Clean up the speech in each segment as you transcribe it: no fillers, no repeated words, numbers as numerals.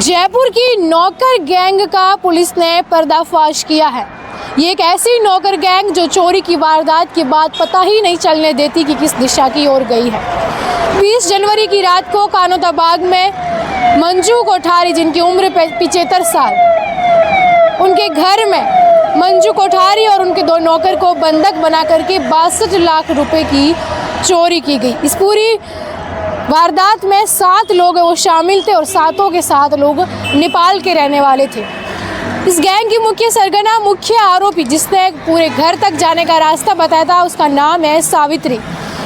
जयपुर की नौकर गैंग का पुलिस ने पर्दाफाश किया है। ये एक ऐसी नौकर गैंग जो चोरी की वारदात के बाद पता ही नहीं चलने देती कि किस दिशा की ओर गई है। 20 जनवरी की रात को कानोताबाग में मंजू कोठारी, जिनकी उम्र 75 साल, उनके घर में मंजू कोठारी और उनके 2 नौकर को बंधक बना करके 62 लाख रुपए की चोरी की गई। इस पूरी वारदात में 7 लोग वो शामिल थे और 7 के 7 लोग नेपाल के रहने वाले थे। इस गैंग की मुख्य सरगना, मुख्य आरोपी जिसने पूरे घर तक जाने का रास्ता बताया था, उसका नाम है सावित्री,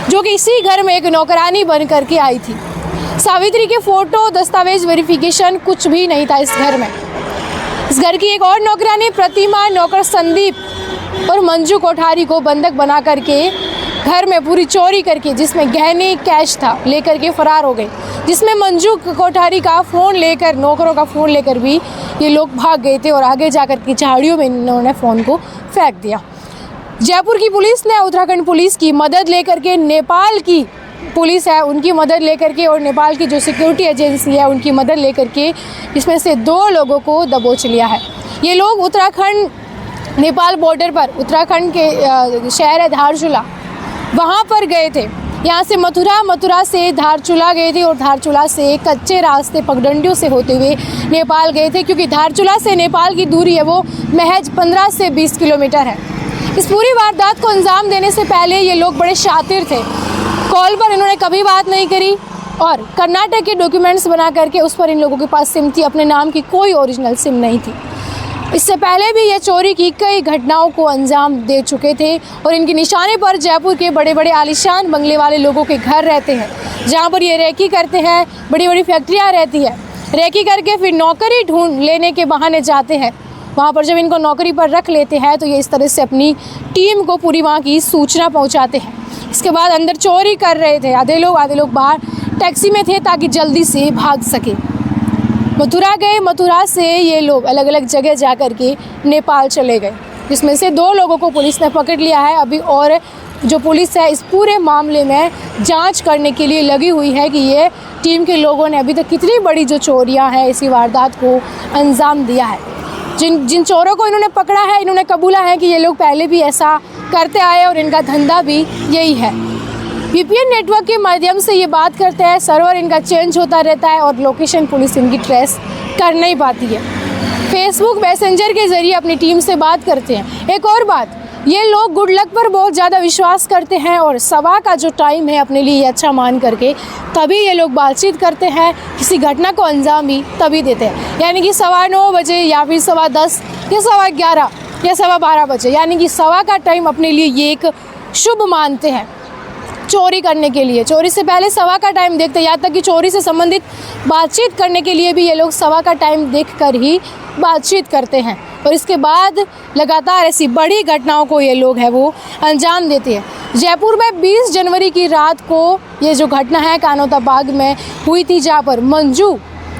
जो कि इसी घर में एक नौकरानी बन करके आई थी। सावित्री के फोटो, दस्तावेज, वेरिफिकेशन कुछ भी नहीं था इस घर में। इस घर की एक और नौकरानी प्रतिमा, नौकर संदीप और मंजू कोठारी को बंधक बना करके घर में पूरी चोरी करके, जिसमें गहने, कैश था, लेकर के फरार हो गए। जिसमें मंजू कोठारी का फ़ोन लेकर, नौकरों का फ़ोन लेकर भी ये लोग भाग गए थे और आगे जाकर के झाड़ियों में इन्होंने फ़ोन को फेंक दिया। जयपुर की पुलिस ने उत्तराखंड पुलिस की मदद लेकर के, नेपाल की पुलिस है उनकी मदद लेकर के, और नेपाल की जो सिक्योरिटी एजेंसी है उनकी मदद लेकर के इसमें से 2 लोगों को दबोच लिया है। ये लोग उत्तराखंड नेपाल बॉर्डर पर, उत्तराखंड के शहर है धारचूला, वहाँ पर गए थे। यहाँ से मथुरा से धारचूला गए थे और धारचूला से कच्चे रास्ते पगडंडियों से होते हुए नेपाल गए थे, क्योंकि धारचूला से नेपाल की दूरी है वो महज 15 से 20 किलोमीटर है। इस पूरी वारदात को अंजाम देने से पहले ये लोग बड़े शातिर थे। कॉल पर इन्होंने कभी बात नहीं करी और कर्नाटक के डॉक्यूमेंट्स बना करके उस पर इन लोगों के पास सिम थी, अपने नाम की कोई ओरिजिनल सिम नहीं थी। इससे पहले भी ये चोरी की कई घटनाओं को अंजाम दे चुके थे और इनके निशाने पर जयपुर के बड़े बड़े आलीशान बंगले वाले लोगों के घर रहते हैं, जहाँ पर ये रेकी करते हैं। बड़ी बड़ी फैक्ट्रियाँ रहती है, रेकी करके फिर नौकरी ढूंढ लेने के बहाने जाते हैं। वहाँ पर जब इनको नौकरी पर रख लेते हैं तो ये इस तरह से अपनी टीम को पूरी वहाँ की सूचना पहुँचाते हैं। इसके बाद अंदर चोरी कर रहे थे आधे लोग बाहर टैक्सी में थे ताकि जल्दी से भाग सके। मथुरा गए, मथुरा से ये लोग अलग अलग जगह जा कर के नेपाल चले गए, जिसमें से 2 लोगों को पुलिस ने पकड़ लिया है अभी। और जो पुलिस है इस पूरे मामले में जांच करने के लिए लगी हुई है कि ये टीम के लोगों ने अभी तक कितनी बड़ी जो चोरियां हैं, इसी वारदात को अंजाम दिया है। जिन चोरों को इन्होंने पकड़ा है, इन्होंने कबूला है कि ये लोग पहले भी ऐसा करते आए और इनका धंधा भी यही है। VPN नेटवर्क के माध्यम से ये बात करते हैं, सर्वर इनका चेंज होता रहता है और लोकेशन पुलिस इनकी ट्रेस कर नहीं पाती है। फेसबुक मैसेंजर के ज़रिए अपनी टीम से बात करते हैं। एक और बात, ये लोग गुड लक पर बहुत ज़्यादा विश्वास करते हैं और सवा का जो टाइम है अपने लिए अच्छा मान करके तभी ये लोग बातचीत करते हैं, किसी घटना को अंजाम भी तभी देते हैं। यानी कि 9:15 बजे या फिर 10:15 या 11:15 या 12:15 बजे, यानी कि सवा का टाइम अपने लिए ये एक शुभ मानते हैं चोरी करने के लिए। चोरी से पहले सवा का टाइम देखते हैं, यहाँ तक कि चोरी से संबंधित बातचीत करने के लिए भी ये लोग सवा का टाइम देखकर ही बातचीत करते हैं और इसके बाद लगातार ऐसी बड़ी घटनाओं को ये लोग है वो अंजाम देते हैं। जयपुर में 20 जनवरी की रात को ये जो घटना है कानोताबाग में हुई थी, जहाँ पर मंजू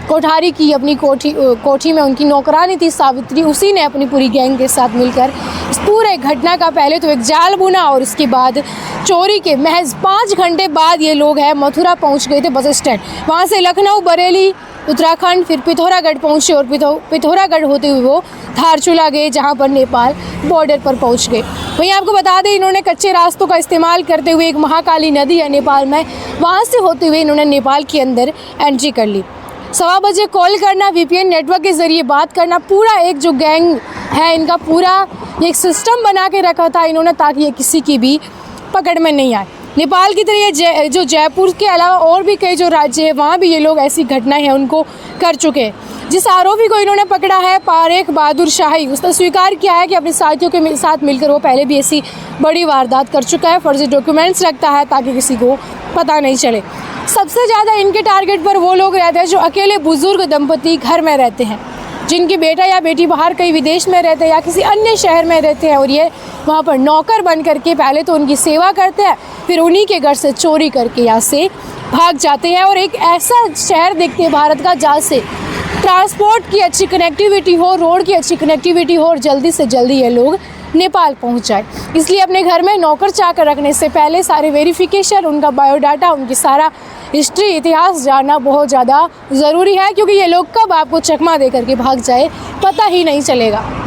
कोठारी की अपनी कोठी में उनकी नौकरानी थी सावित्री, उसी ने अपनी पूरी गैंग के साथ मिलकर इस पूरे घटना का पहले तो एक जाल बुना और इसके बाद चोरी के महज 5 घंटे बाद ये लोग हैं मथुरा पहुंच गए थे बस स्टैंड। वहां से लखनऊ, बरेली, उत्तराखंड, फिर पिथौरागढ़ पहुंचे और पिथौरागढ़ होते हुए वो धारचूला गए, जहां पर नेपाल बॉर्डर पर पहुंच गए। वहीं आपको बता दें, इन्होंने कच्चे रास्तों का इस्तेमाल करते हुए, एक महाकाली नदी है नेपाल में, वहाँ से होते हुए इन्होंने नेपाल के अंदर एंट्री कर ली। 1:15 बजे कॉल करना, VPN नेटवर्क के ज़रिए बात करना, पूरा एक जो गैंग है इनका पूरा एक सिस्टम बना के रखा था इन्होंने, ताकि ये किसी की भी पकड़ में नहीं आए। नेपाल की तरह जो जयपुर के अलावा और भी कई जो राज्य है वहाँ भी ये लोग ऐसी घटनाएं हैं उनको कर चुके हैं। जिस आरोपी को इन्होंने पकड़ा है, पारेख बहादुर शाही, उसने स्वीकार किया है कि अपने साथियों के साथ मिलकर वो पहले भी ऐसी बड़ी वारदात कर चुका है। फर्जी डॉक्यूमेंट्स रखता है ताकि किसी को पता नहीं चले। सबसे ज़्यादा इनके टारगेट पर वो लोग रहते हैं जो अकेले बुजुर्ग दंपति घर में रहते हैं, जिनकी बेटा या बेटी बाहर कहीं विदेश में रहते हैं या किसी अन्य शहर में रहते हैं और ये वहाँ पर नौकर बन करके पहले तो उनकी सेवा करते हैं, फिर उन्हीं के घर से चोरी करके यहाँ से भाग जाते हैं। और एक ऐसा शहर देखते हैं भारत का जहाँ से ट्रांसपोर्ट की अच्छी कनेक्टिविटी हो, रोड की अच्छी कनेक्टिविटी हो और जल्दी से जल्दी ये लोग नेपाल पहुंच जाए। इसलिए अपने घर में नौकर चाकर रखने से पहले सारे वेरिफिकेशन, उनका बायोडाटा, उनकी सारा हिस्ट्री, इतिहास जानना बहुत ज़्यादा ज़रूरी है, क्योंकि ये लोग कब आपको चकमा दे करके भाग जाए पता ही नहीं चलेगा।